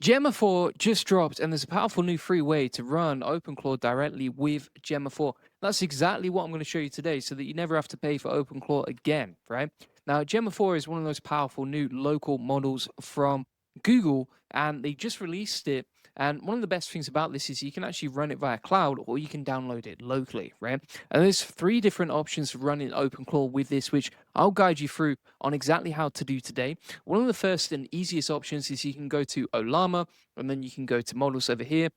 Gemma 4 just dropped, and there's a powerful new free way to run OpenClaw directly with Gemma 4. That's exactly what I'm going to show you today so that you never have to pay for OpenClaw again, right? Now, Gemma 4 is one of those powerful new local models from Google, and they just released it. And one of the best things about this is you can actually run it via cloud or you can download it locally, right? And there's 3 different options for running OpenClaw with this, which I'll guide you through on exactly how to do today. One of the first and easiest options is you can go to Olama and then you can go to models over here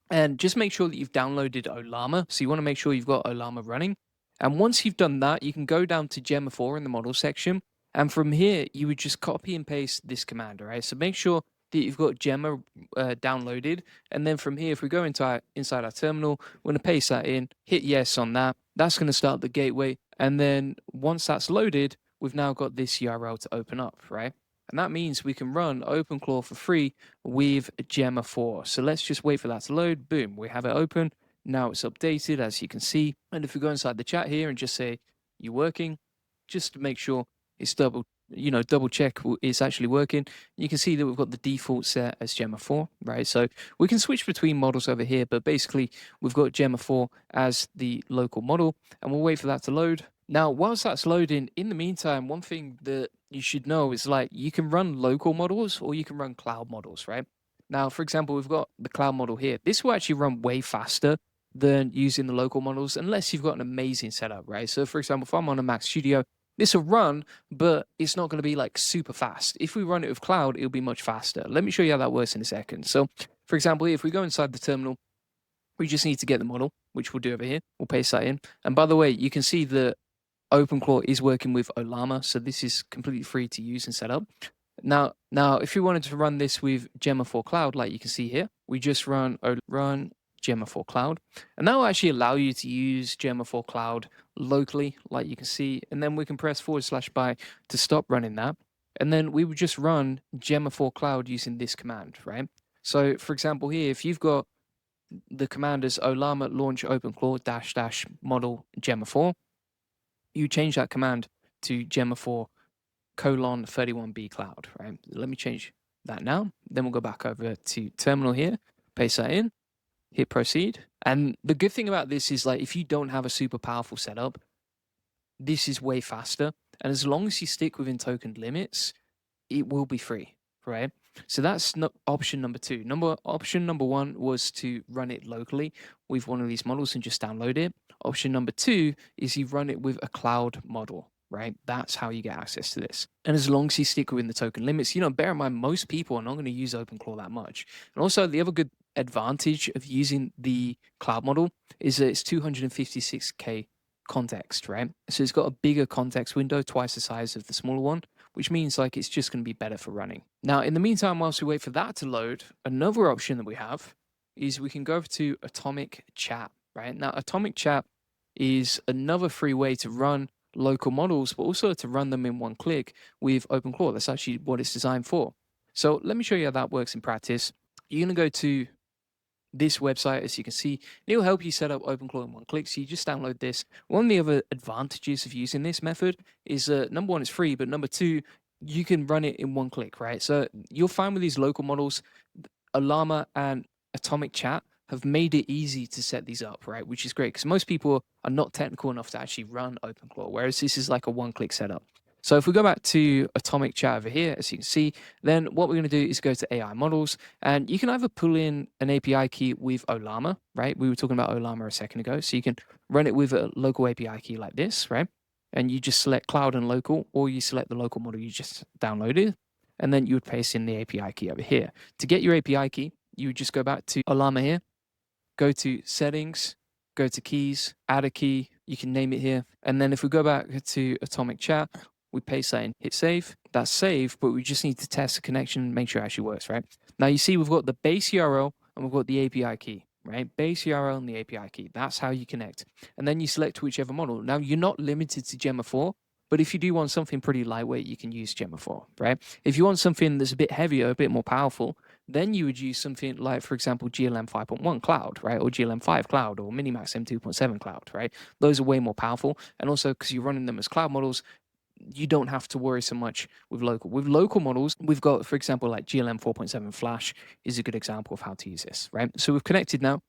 and just make sure that you've downloaded Olama. So you want to make sure you've got Olama running. And once you've done that, you can go down to Gemma 4 in the model section. And from here, you would just copy and paste this command, all right? So make sure that you've got Gemma downloaded. And then from here, if we go inside our terminal, we're going to paste that in, hit yes on that. That's going to start the gateway. And then once that's loaded, we've now got this URL to open up, right? And that means we can run OpenClaw for free with Gemma 4. So let's just wait for that to load. Boom, we have it open. Now it's updated, as you can see. And if we go inside the chat here and just say, you working? Just to make sure it's double check it's actually working. You can see that we've got the default set as Gemma 4, right? So we can switch between models over here, but basically we've got Gemma 4 as the local model, and we'll wait for that to load. Now, whilst that's loading, in the meantime, one thing that you should know is like you can run local models or you can run cloud models, right? Now, for example, we've got the cloud model here. This will actually run way faster than using the local models unless you've got an amazing setup, right? So for example, if I'm on a Mac Studio, this will run, but it's not going to be like super fast. If we run it with cloud, it'll be much faster. Let me show you how that works in a second. So for example, if we go inside the terminal, we just need to get the model, which we'll do over here. We'll paste that in. And by the way, you can see that OpenClaw is working with Olama, so this is completely free to use and set up. Now, if you wanted to run this with Gemma 4 Cloud, like you can see here, we just run Gemma 4 Cloud, and that will actually allow you to use Gemma 4 Cloud locally, like you can see, and then we can press /by to stop running that, and then we would just run Gemma 4 Cloud using this command, right? So, for example, here, if you've got the command as Olama launch OpenClaw -- model Gemma 4, you change that command to Gemma 4 :31B cloud, right? Let me change that now. Then we'll go back over to terminal here, paste that in, hit proceed. And the good thing about this is like if you don't have a super powerful setup, this is way faster. And as long as you stick within token limits, it will be free, right? So that's option number 2. Option number 1 was to run it locally with one of these models and just download it. Option number 2 is you run it with a cloud model, right? That's how you get access to this. And as long as you stick within the token limits, bear in mind, most people are not going to use OpenClaw that much. And also the other good advantage of using the cloud model is that it's 256K context, right? So it's got a bigger context window, twice the size of the smaller one, which means like it's just going to be better for running. Now, in the meantime, whilst we wait for that to load, another option that we have is we can go over to AtomicChat, right? Now, AtomicChat is another free way to run local models, but also to run them in one click with OpenClaw. That's actually what it's designed for. So let me show you how that works in practice. You're going to go to this website, as you can see. It'll help you set up OpenClaw in one click. So you just download this. One of the other advantages of using this method is number 1, it's free, but number 2, you can run it in one click, right? So you'll find with these local models, Olama and AtomicChat have made it easy to set these up, right? Which is great because most people are not technical enough to actually run OpenClaw, whereas this is like a one-click setup. So if we go back to AtomicChat over here, as you can see, then what we're going to do is go to AI models, and you can either pull in an API key with Olama, right? We were talking about Olama a second ago, so you can run it with a local API key like this, right? And you just select cloud and local, or you select the local model you just downloaded, and then you would paste in the API key over here. To get your API key, you would just go back to Olama here, go to settings, go to keys, add a key, you can name it here, and then if we go back to AtomicChat, we paste that in, hit save. That's saved, but we just need to test the connection and make sure it actually works, right? Now you see we've got the base URL and we've got the API key, right? Base URL and the API key. That's how you connect. And then you select whichever model. Now you're not limited to Gemma 4, but if you do want something pretty lightweight, you can use Gemma 4, right? If you want something that's a bit heavier, a bit more powerful, then you would use something like, for example, GLM 5.1 Cloud, right? Or GLM 5 Cloud or Minimax M2.7 Cloud, right? Those are way more powerful. And also because you're running them as cloud models, you don't have to worry so much with local. With local models, we've got, for example, like GLM 4.7 Flash is a good example of how to use this, right? So we've connected now,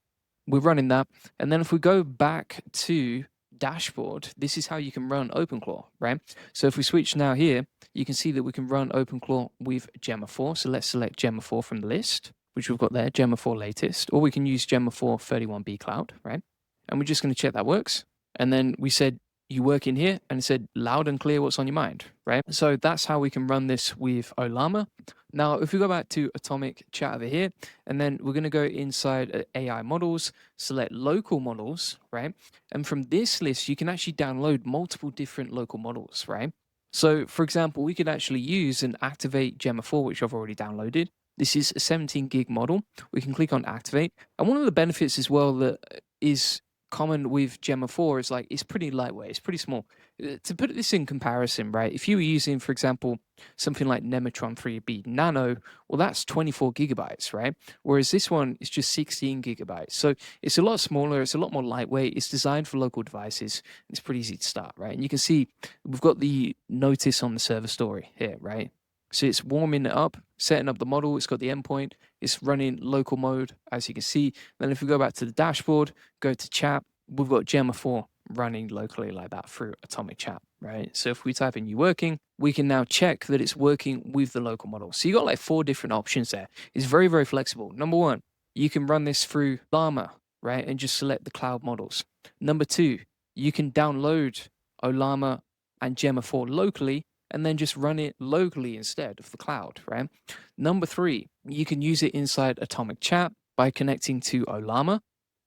we're running that. And then if we go back to dashboard, this is how you can run OpenClaw, right? So if we switch now here, you can see that we can run OpenClaw with Gemma 4. So let's select Gemma 4 from the list, which we've got there, Gemma 4 latest, or we can use Gemma 4 31B cloud, right? And we're just going to check that works. And then we said, you work in here, and it said loud and clear what's on your mind, right? So that's how we can run this with Ollama. Now, if we go back to AtomicChat over here, and then we're going to go inside AI models, select local models, right? And from this list, you can actually download multiple different local models, right? So, for example, we could actually use and activate Gemma 4, which I've already downloaded. This is a 17 gig model. We can click on activate. And one of the benefits as well that is common with Gemma 4 is like it's pretty lightweight, it's pretty small. To put this in comparison, right? If you were using, for example, something like Nematron 3B Nano, well, that's 24 gigabytes, right? Whereas this one is just 16 gigabytes. So it's a lot smaller, it's a lot more lightweight, it's designed for local devices, it's pretty easy to start, right? And you can see we've got the notice on the server story here, right? So it's warming it up, setting up the model, it's got the endpoint, it's running local mode, as you can see. Then if we go back to the dashboard, go to chat, we've got Gemma 4 running locally like that through AtomicChat, right? So if we type in you working, we can now check that it's working with the local model. So you got like 4 different options there. It's very, very flexible. Number 1, you can run this through Llama, right? And just select the cloud models. Number 2, you can download Ollama and Gemma 4 locally and then just run it locally instead of the cloud, right? Number 3, you can use it inside AtomicChat by connecting to Ollama.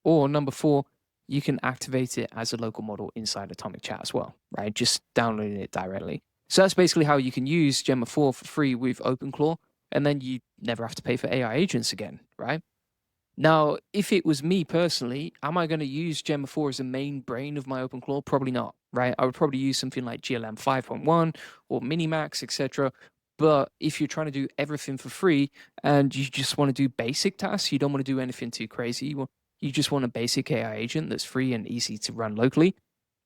Or number 4, you can activate it as a local model inside AtomicChat as well, right? Just downloading it directly. So that's basically how you can use Gemma 4 for free with OpenClaw, and then you never have to pay for AI agents again, right? Now, if it was me personally, am I going to use Gemma 4 as a main brain of my OpenClaw? Probably not, right? I would probably use something like GLM 5.1 or Minimax, etc. But if you're trying to do everything for free and you just want to do basic tasks, you don't want to do anything too crazy, you just want a basic AI agent that's free and easy to run locally,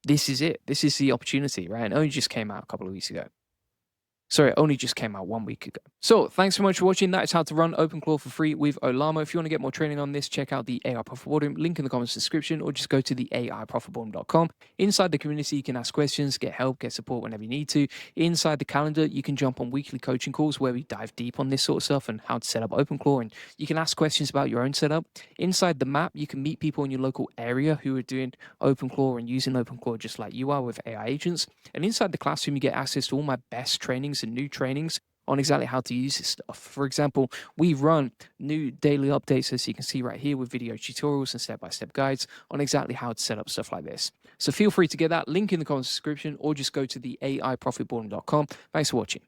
this is it. This is the opportunity, right? It only just came out a couple of weeks ago. Sorry, it only just came out 1 week ago. So thanks so much for watching. That is how to run OpenClaw for free with Ollama. If you want to get more training on this, check out the AI Profit Boardroom, link in the comments description, or just go to the AIProfitBoardroom.com. Inside the community, you can ask questions, get help, get support whenever you need to. Inside the calendar, you can jump on weekly coaching calls where we dive deep on this sort of stuff and how to set up OpenClaw, and you can ask questions about your own setup. Inside the map, you can meet people in your local area who are doing OpenClaw and using OpenClaw just like you are with AI agents. And inside the classroom, you get access to all my best trainings and new trainings on exactly how to use this stuff. For example, we run new daily updates, as you can see right here, with video tutorials and step-by-step guides on exactly how to set up stuff like this. So feel free to get that link in the comments description, or just go to the AIProfitBoardroom.com. Thanks for watching.